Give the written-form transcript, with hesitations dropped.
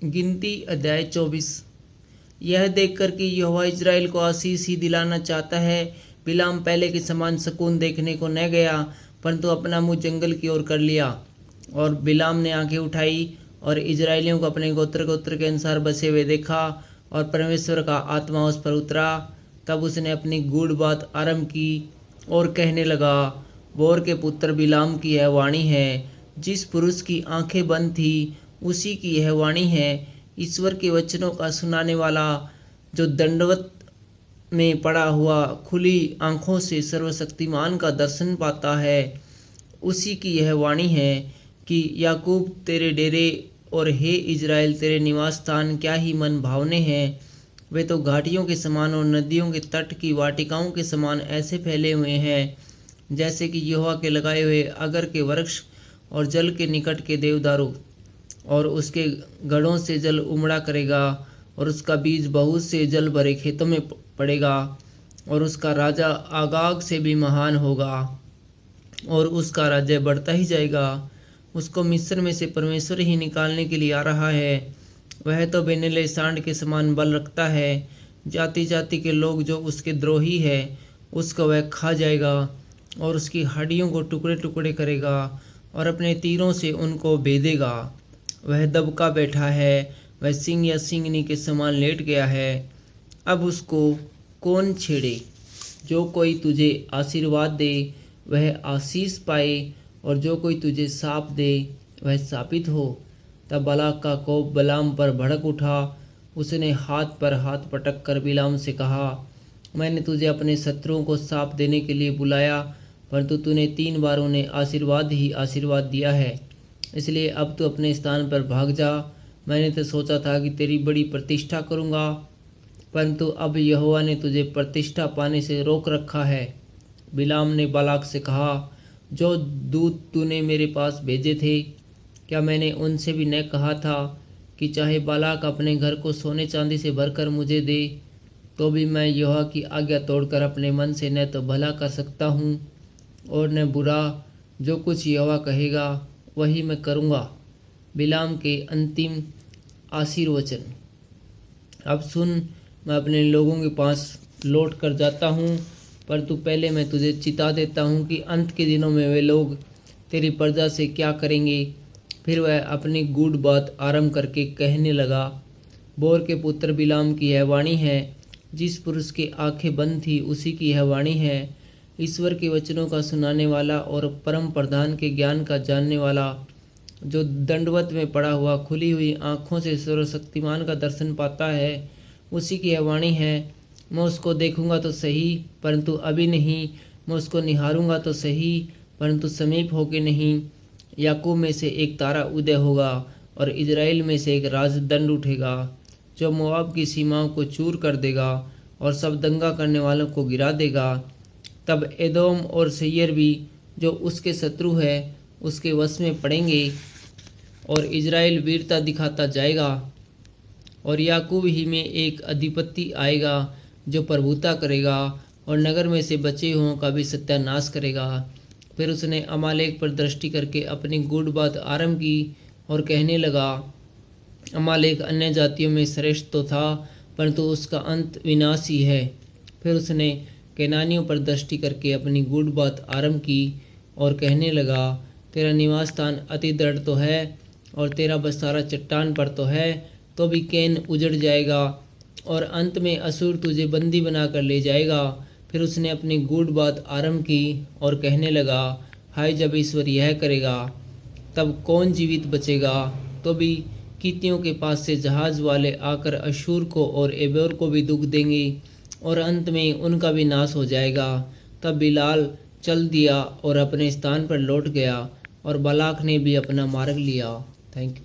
गिनती अध्याय 24। यह देखकर कि यहोवा इज़राइल को आशीष ही दिलाना चाहता है, बिलाम पहले के समान सकून देखने को न गया, परंतु अपना मुंह जंगल की ओर कर लिया। और बिलाम ने आंखें उठाई और इजराइलियों को अपने गोत्र गोत्र के अनुसार बसे हुए देखा, और परमेश्वर का आत्मा उस पर उतरा। तब उसने अपनी गूढ़ बात आरंभ की और कहने लगा, बोर के पुत्र बिलाम की यह वाणी है, जिस पुरुष की आंखें बंद थी उसी की यह वाणी है। ईश्वर के वचनों का सुनाने वाला, जो दंडवत में पड़ा हुआ खुली आंखों से सर्वशक्तिमान का दर्शन पाता है, उसी की यह वाणी है कि याकूब तेरे डेरे और हे इज़राइल तेरे निवास स्थान क्या ही मन भावने हैं। वे तो घाटियों के समान और नदियों के तट की वाटिकाओं के समान ऐसे फैले हुए हैं, जैसे कि यहोवा के लगाए हुए अगर के वृक्ष और जल के निकट के देवदारू। और उसके गढ़ों से जल उमड़ा करेगा, और उसका बीज बहुत से जल भरे खेतों में पड़ेगा, और उसका राजा आगाग से भी महान होगा, और उसका राज्य बढ़ता ही जाएगा। उसको मिस्र में से परमेश्वर ही निकालने के लिए आ रहा है। वह तो बेनले सांड के समान बल रखता है। जाति जाति के लोग जो उसके द्रोही है, उसको वह खा जाएगा, और उसकी हड्डियों को टुकड़े टुकड़े करेगा, और अपने तीरों से उनको भेदेगा। वह दबका बैठा है, वह सिंह या सिंगनी के समान लेट गया है। अब उसको कौन छेड़े? जो कोई तुझे आशीर्वाद दे वह आशीष पाए, और जो कोई तुझे शाप दे वह शापित हो। तब बालाक का कोप बिलाम पर भड़क उठा। उसने हाथ पर हाथ पटक कर बिलाम से कहा, मैंने तुझे अपने शत्रुओं को शाप देने के लिए बुलाया, परंतु तूने 3 बार उन्हें आशीर्वाद ही आशीर्वाद दिया है। इसलिए अब तू अपने स्थान पर भाग जा। मैंने तो सोचा था कि तेरी बड़ी प्रतिष्ठा करूँगा, परंतु अब यहोवा ने तुझे प्रतिष्ठा पाने से रोक रखा है। बिलाम ने बालाक से कहा, जो दूत तूने मेरे पास भेजे थे, क्या मैंने उनसे भी न कहा था कि चाहे बालाक अपने घर को सोने चांदी से भरकर मुझे दे, तो भी मैं यहोवा की आज्ञा तोड़कर अपने मन से न तो भला कर सकता हूँ और न बुरा। जो कुछ यहोवा कहेगा वही मैं करूँगा। बिलाम के अंतिम आशीर्वचन। अब सुन, मैं अपने लोगों के पास लौट कर जाता हूँ, परंतु पहले मैं तुझे चिता देता हूँ कि अंत के दिनों में वे लोग तेरी प्रजा से क्या करेंगे। फिर वह अपनी गूढ़ बात आरंभ करके कहने लगा, बोर के पुत्र बिलाम की यह वाणी है, जिस पुरुष की आंखें बंद थी उसी की यह वाणी है। ईश्वर के वचनों का सुनाने वाला और परम प्रधान के ज्ञान का जानने वाला, जो दंडवत में पड़ा हुआ खुली हुई आँखों से सर्वशक्तिमान का दर्शन पाता है, उसी की यह वाणी है। मैं उसको देखूंगा तो सही, परंतु अभी नहीं। मैं उसको निहारूंगा तो सही, परंतु समीप होके नहीं। याकूब में से एक तारा उदय होगा, और इज़राइल में से एक राजदंड उठेगा, जो मोआब की सीमाओं को चूर कर देगा और सब दंगा करने वालों को गिरा देगा। तब एदोम और सैयर भी, जो उसके शत्रु है, उसके वश में पड़ेंगे, और इज़राइल वीरता दिखाता जाएगा। और याकूब ही में एक अधिपति आएगा जो प्रभुता करेगा, और नगर में से बचे हुओं का भी सत्यानाश करेगा। फिर उसने अमालेक पर दृष्टि करके अपनी गूढ़ बात आरंभ की और कहने लगा, अमालेक अन्य जातियों में श्रेष्ठ तो था, परंतु उसका अंत विनाश ही है। फिर उसने केनानियों पर दृष्टि करके अपनी गूढ़ बात आरंभ की और कहने लगा, तेरा निवास स्थान अति दृढ़ तो है, और तेरा बसारा चट्टान पर तो है, तो भी केन उजड़ जाएगा, और अंत में असुर तुझे बंदी बनाकर ले जाएगा। फिर उसने अपनी गूढ़ बात आरंभ की और कहने लगा, हाय जब ईश्वर यह करेगा, तब कौन जीवित बचेगा। तो भी कितियों के पास से जहाज वाले आकर अशूर को और एबोर को भी दुख देंगे, और अंत में उनका भी नाश हो जाएगा। तब बिलाल चल दिया और अपने स्थान पर लौट गया, और बालाक ने भी अपना मार्ग लिया। Thank you.